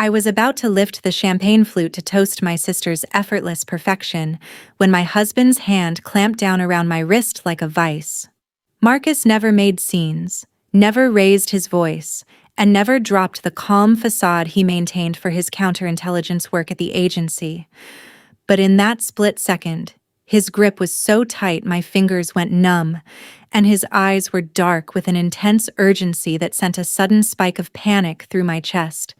I was about to lift the champagne flute to toast my sister's effortless perfection when my husband's hand clamped down around my wrist like a vice. Marcus never made scenes, never raised his voice, and never dropped the calm facade he maintained for his counterintelligence work at the agency. But in that split second, his grip was so tight my fingers went numb, and his eyes were dark with an intense urgency that sent a sudden spike of panic through my chest.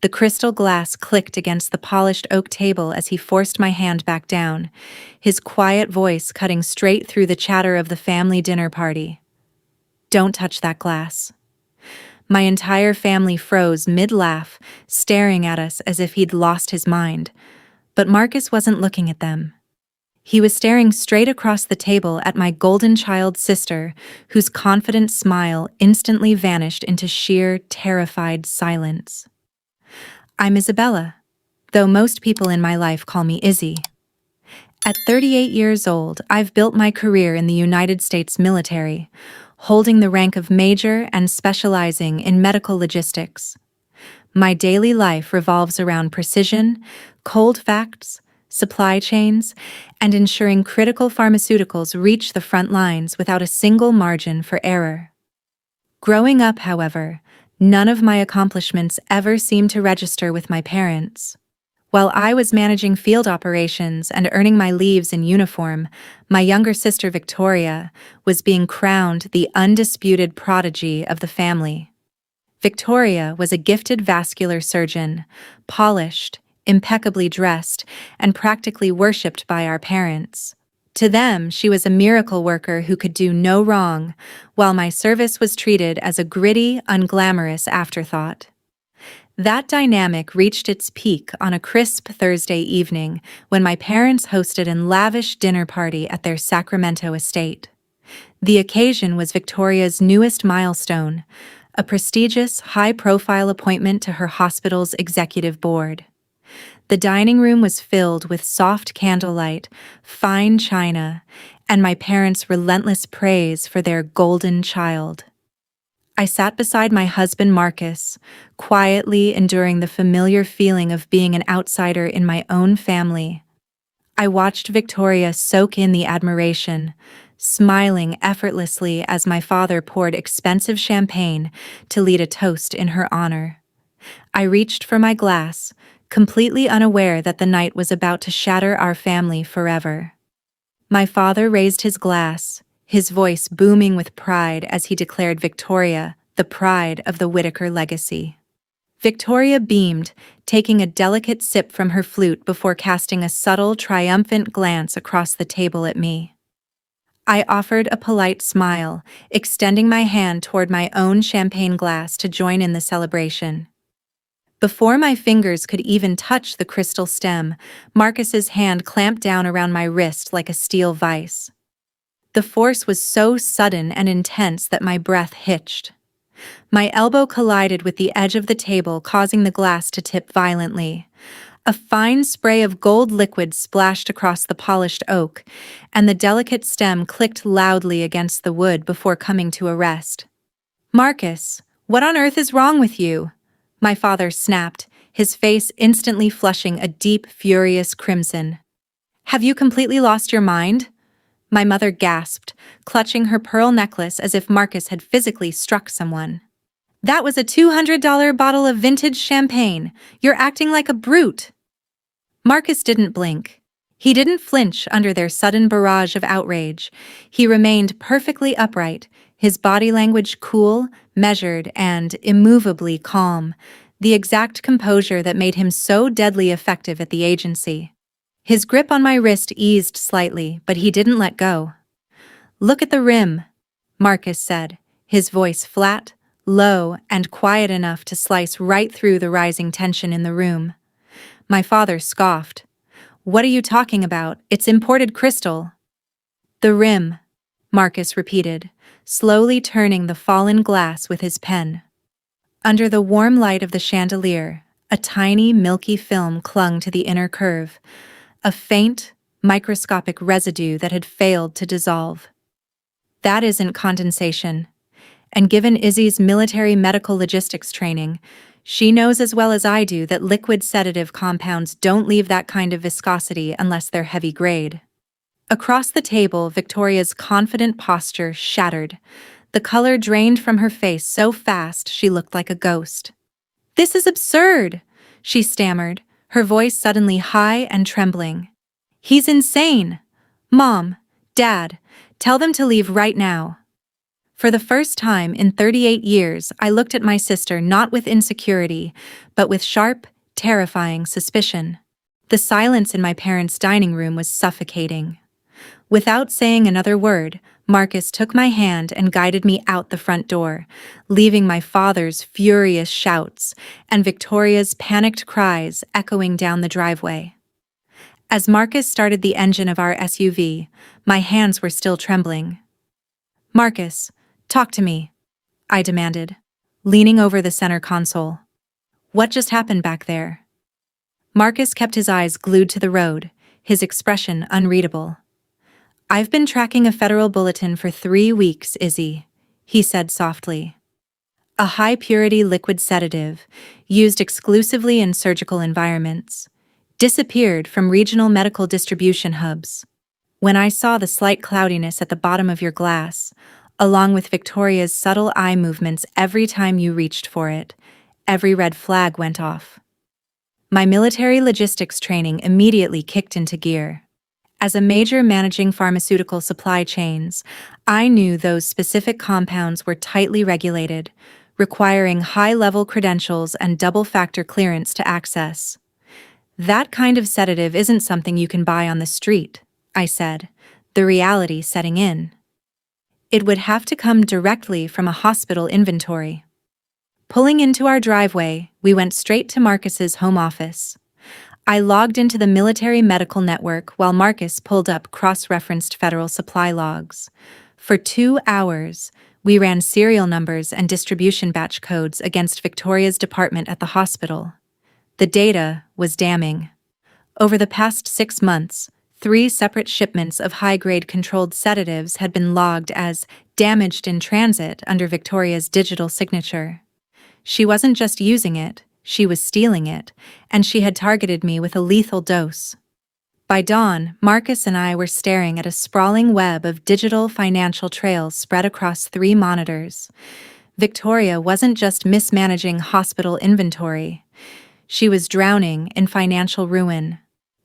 The crystal glass clicked against the polished oak table as he forced my hand back down, his quiet voice cutting straight through the chatter of the family dinner party. "Don't touch that glass." My entire family froze mid-laugh, staring at us as if he'd lost his mind. But Marcus wasn't looking at them. He was staring straight across the table at my golden child sister, whose confident smile instantly vanished into sheer, terrified silence. I'm Isabella, though most people in my life call me Izzy. At 38 years old, I've built my career in the United States military, holding the rank of major and specializing in medical logistics. My daily life revolves around precision, cold facts, supply chains, and ensuring critical pharmaceuticals reach the front lines without a single margin for error. Growing up, however, none of my accomplishments ever seemed to register with my parents. While I was managing field operations and earning my leaves in uniform, my younger sister Victoria was being crowned the undisputed prodigy of the family. Victoria was a gifted vascular surgeon, polished, impeccably dressed, and practically worshipped by our parents. To them, she was a miracle worker who could do no wrong, while my service was treated as a gritty, unglamorous afterthought. That dynamic reached its peak on a crisp Thursday evening when my parents hosted a lavish dinner party at their Sacramento estate. The occasion was Victoria's newest milestone, a prestigious, high-profile appointment to her hospital's executive board. The dining room was filled with soft candlelight, fine china, and my parents' relentless praise for their golden child. I sat beside my husband Marcus, quietly enduring the familiar feeling of being an outsider in my own family. I watched Victoria soak in the admiration, smiling effortlessly as my father poured expensive champagne to lead a toast in her honor. I reached for my glass, completely unaware that the night was about to shatter our family forever. My father raised his glass, his voice booming with pride as he declared Victoria the pride of the Whitaker legacy. Victoria beamed, taking a delicate sip from her flute before casting a subtle, triumphant glance across the table at me. I offered a polite smile, extending my hand toward my own champagne glass to join in the celebration. Before my fingers could even touch the crystal stem, Marcus's hand clamped down around my wrist like a steel vice. The force was so sudden and intense that my breath hitched. My elbow collided with the edge of the table, causing the glass to tip violently. A fine spray of gold liquid splashed across the polished oak, and the delicate stem clicked loudly against the wood before coming to a rest. "Marcus, what on earth is wrong with you?" my father snapped, his face instantly flushing a deep, furious crimson. "Have you completely lost your mind?" my mother gasped, clutching her pearl necklace as if Marcus had physically struck someone. "That was a $200 bottle of vintage champagne. You're acting like a brute." Marcus didn't blink. He didn't flinch under their sudden barrage of outrage. He remained perfectly upright, his body language cool, measured, and immovably calm, the exact composure that made him so deadly effective at the agency. His grip on my wrist eased slightly, but he didn't let go. "Look at the rim," Marcus said, his voice flat, low, and quiet enough to slice right through the rising tension in the room. My father scoffed. "What are you talking about? It's imported crystal." "The rim," Marcus repeated, slowly turning the fallen glass with his pen. Under the warm light of the chandelier, a tiny, milky film clung to the inner curve, a faint, microscopic residue that had failed to dissolve. "That isn't condensation." And given Izzy's military medical logistics training, She knows as well as I do that liquid sedative compounds don't leave that kind of viscosity unless they're heavy grade. Across the table, Victoria's confident posture shattered. The color drained from her face so fast she looked like a ghost. "This is absurd," she stammered, her voice suddenly high and trembling. "He's insane! Mom, Dad, tell them to leave right now." For the first time in 38 years, I looked at my sister not with insecurity, but with sharp, terrifying suspicion. The silence in my parents' dining room was suffocating. Without saying another word, Marcus took my hand and guided me out the front door, leaving my father's furious shouts and Victoria's panicked cries echoing down the driveway. As Marcus started the engine of our SUV, my hands were still trembling. "Marcus, talk to me," I demanded, leaning over the center console. "What just happened back there?" Marcus kept his eyes glued to the road, his expression unreadable. "I've been tracking a federal bulletin for 3 weeks, Izzy," he said softly. "A high-purity liquid sedative, used exclusively in surgical environments, disappeared from regional medical distribution hubs. When I saw the slight cloudiness at the bottom of your glass, along with Victoria's subtle eye movements every time you reached for it, every red flag went off." My military logistics training immediately kicked into gear. As a major managing pharmaceutical supply chains, I knew those specific compounds were tightly regulated, requiring high-level credentials and double-factor clearance to access. "That kind of sedative isn't something you can buy on the street," I said, the reality setting in. "It would have to come directly from a hospital inventory." Pulling into our driveway, we went straight to Marcus's home office. I logged into the military medical network while Marcus pulled up cross-referenced federal supply logs. For 2 hours, we ran serial numbers and distribution batch codes against Victoria's department at the hospital. The data was damning. Over the past 6 months, 3 separate shipments of high-grade controlled sedatives had been logged as damaged in transit under Victoria's digital signature. She wasn't just using it, she was stealing it, and she had targeted me with a lethal dose. By dawn, Marcus and I were staring at a sprawling web of digital financial trails spread across 3 monitors. Victoria wasn't just mismanaging hospital inventory. She was drowning in financial ruin.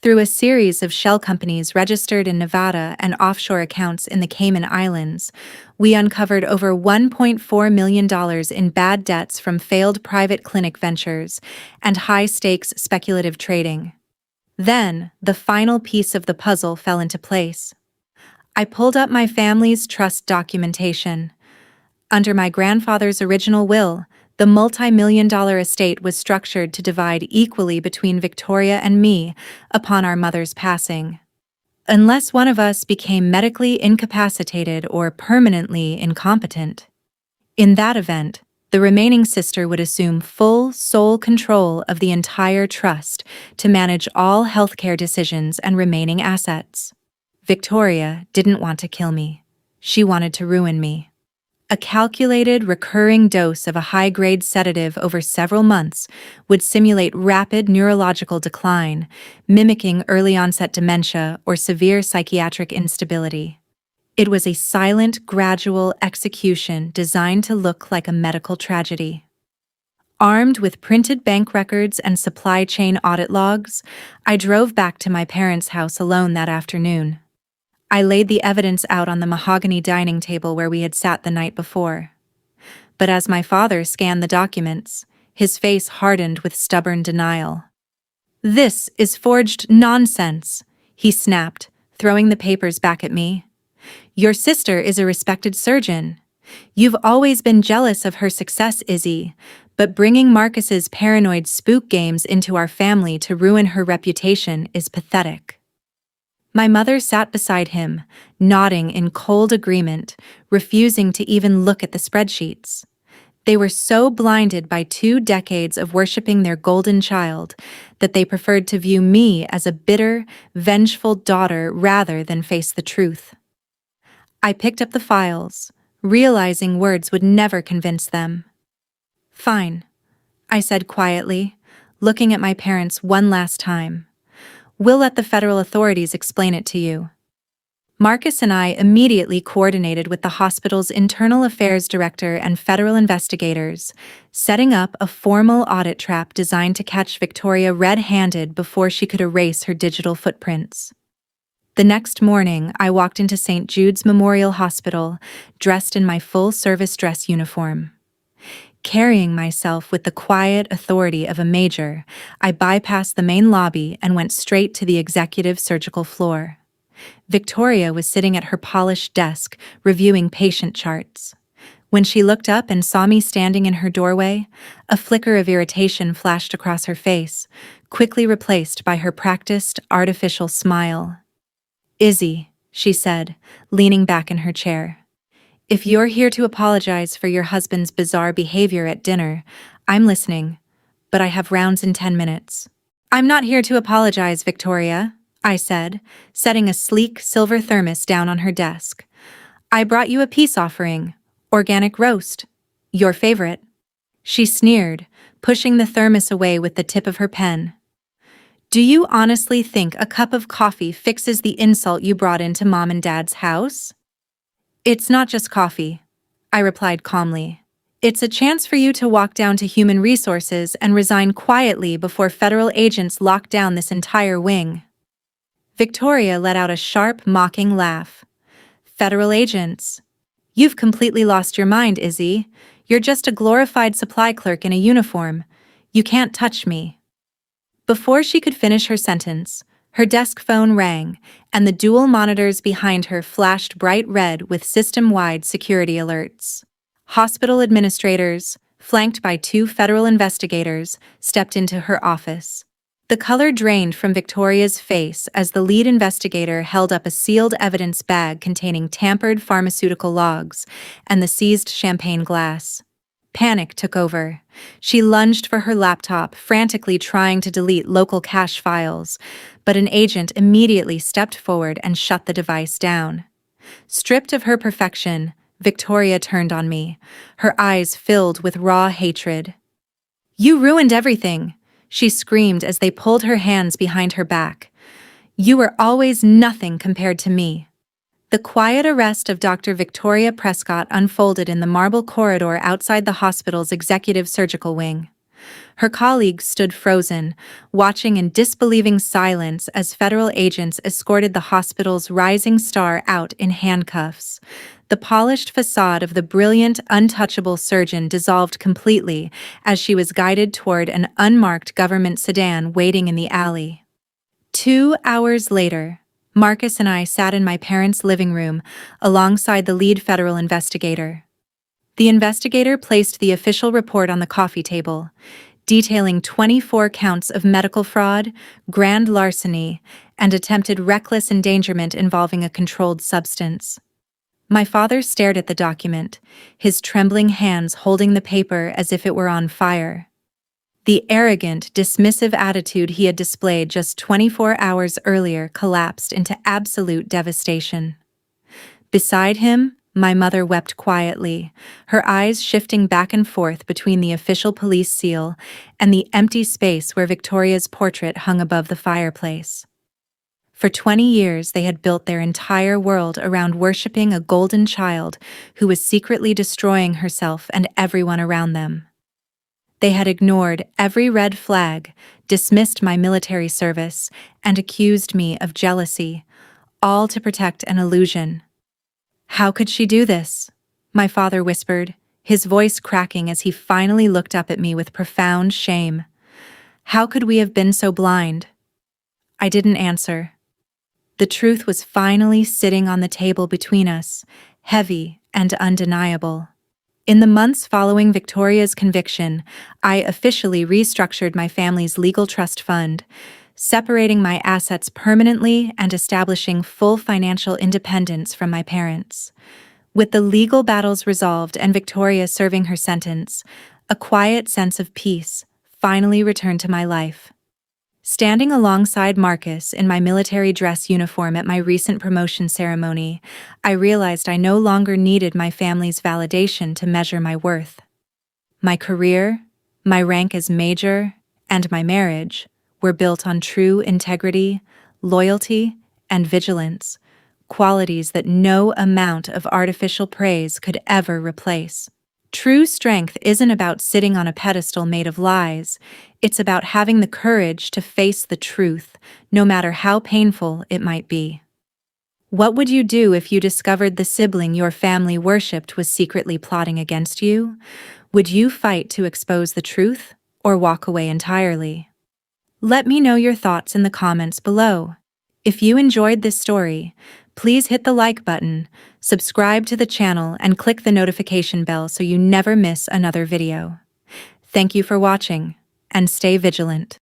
Through a series of shell companies registered in Nevada and offshore accounts in the Cayman Islands, we uncovered over $1.4 million in bad debts from failed private clinic ventures and high-stakes speculative trading. Then, the final piece of the puzzle fell into place. I pulled up my family's trust documentation. Under my grandfather's original will, the multi-million-dollar estate was structured to divide equally between Victoria and me upon our mother's passing. Unless one of us became medically incapacitated or permanently incompetent. In that event, the remaining sister would assume full sole control of the entire trust to manage all healthcare decisions and remaining assets. Victoria didn't want to kill me. She wanted to ruin me. A calculated, recurring dose of a high-grade sedative over several months would simulate rapid neurological decline, mimicking early-onset dementia or severe psychiatric instability. It was a silent, gradual execution designed to look like a medical tragedy. Armed with printed bank records and supply chain audit logs, I drove back to my parents' house alone that afternoon. I laid the evidence out on the mahogany dining table where we had sat the night before. But as my father scanned the documents, his face hardened with stubborn denial. "This is forged nonsense," he snapped, throwing the papers back at me. "Your sister is a respected surgeon. You've always been jealous of her success, Izzy, but bringing Marcus's paranoid spook games into our family to ruin her reputation is pathetic." My mother sat beside him, nodding in cold agreement, refusing to even look at the spreadsheets. They were so blinded by 2 decades of worshipping their golden child that they preferred to view me as a bitter, vengeful daughter rather than face the truth. I picked up the files, realizing words would never convince them. "Fine," I said quietly, looking at my parents one last time. We'll let the federal authorities explain it to you. Marcus and I immediately coordinated with the hospital's internal affairs director and federal investigators, setting up a formal audit trap designed to catch Victoria red-handed before she could erase her digital footprints. The next morning, I walked into St. Jude's Memorial Hospital, dressed in my full-service dress uniform. Carrying myself with the quiet authority of a major, I bypassed the main lobby and went straight to the executive surgical floor. Victoria was sitting at her polished desk, reviewing patient charts. When she looked up and saw me standing in her doorway, a flicker of irritation flashed across her face, quickly replaced by her practiced, artificial smile. "Izzy," she said, leaning back in her chair. "If you're here to apologize for your husband's bizarre behavior at dinner, I'm listening, but I have rounds in 10 minutes. "I'm not here to apologize, Victoria," I said, setting a sleek silver thermos down on her desk. "I brought you a peace offering, organic roast, your favorite." She sneered, pushing the thermos away with the tip of her pen. "Do you honestly think a cup of coffee fixes the insult you brought into Mom and Dad's house?" "It's not just coffee," I replied calmly. "It's a chance for you to walk down to Human Resources and resign quietly before federal agents lock down this entire wing." Victoria let out a sharp, mocking laugh. "Federal agents? You've completely lost your mind, Izzy. You're just a glorified supply clerk in a uniform. You can't touch me." Before she could finish her sentence, her desk phone rang, and the dual monitors behind her flashed bright red with system-wide security alerts. Hospital administrators, flanked by 2 federal investigators, stepped into her office. The color drained from Victoria's face as the lead investigator held up a sealed evidence bag containing tampered pharmaceutical logs and the seized champagne glass. Panic took over. She lunged for her laptop, frantically trying to delete local cache files, but an agent immediately stepped forward and shut the device down. Stripped of her perfection, Victoria turned on me, her eyes filled with raw hatred. "You ruined everything," she screamed as they pulled her hands behind her back. "You were always nothing compared to me." The quiet arrest of Dr. Victoria Prescott unfolded in the marble corridor outside the hospital's executive surgical wing. Her colleagues stood frozen, watching in disbelieving silence as federal agents escorted the hospital's rising star out in handcuffs. The polished facade of the brilliant, untouchable surgeon dissolved completely as she was guided toward an unmarked government sedan waiting in the alley. 2 hours later, Marcus and I sat in my parents' living room alongside the lead federal investigator. The investigator placed the official report on the coffee table, detailing 24 counts of medical fraud, grand larceny, and attempted reckless endangerment involving a controlled substance. My father stared at the document, his trembling hands holding the paper as if it were on fire. The arrogant, dismissive attitude he had displayed just 24 hours earlier collapsed into absolute devastation. Beside him, my mother wept quietly, her eyes shifting back and forth between the official police seal and the empty space where Victoria's portrait hung above the fireplace. For 20 years, they had built their entire world around worshipping a golden child who was secretly destroying herself and everyone around them. They had ignored every red flag, dismissed my military service, and accused me of jealousy, all to protect an illusion. "How could she do this?" my father whispered, his voice cracking as he finally looked up at me with profound shame. "How could we have been so blind?" I didn't answer. The truth was finally sitting on the table between us, heavy and undeniable. In the months following Victoria's conviction, I officially restructured my family's legal trust fund, separating my assets permanently and establishing full financial independence from my parents. With the legal battles resolved and Victoria serving her sentence, a quiet sense of peace finally returned to my life. Standing alongside Marcus in my military dress uniform at my recent promotion ceremony, I realized I no longer needed my family's validation to measure my worth. My career, My rank as major and my marriage were built on true integrity, loyalty, and vigilance, qualities that no amount of artificial praise could ever replace. True strength isn't about sitting on a pedestal made of lies, it's about having the courage to face the truth, no matter how painful it might be. What would you do if you discovered the sibling your family worshipped was secretly plotting against you? Would you fight to expose the truth, or walk away entirely? Let me know your thoughts in the comments below. If you enjoyed this story, please hit the like button, subscribe to the channel, and click the notification bell so you never miss another video. Thank you for watching, and stay vigilant.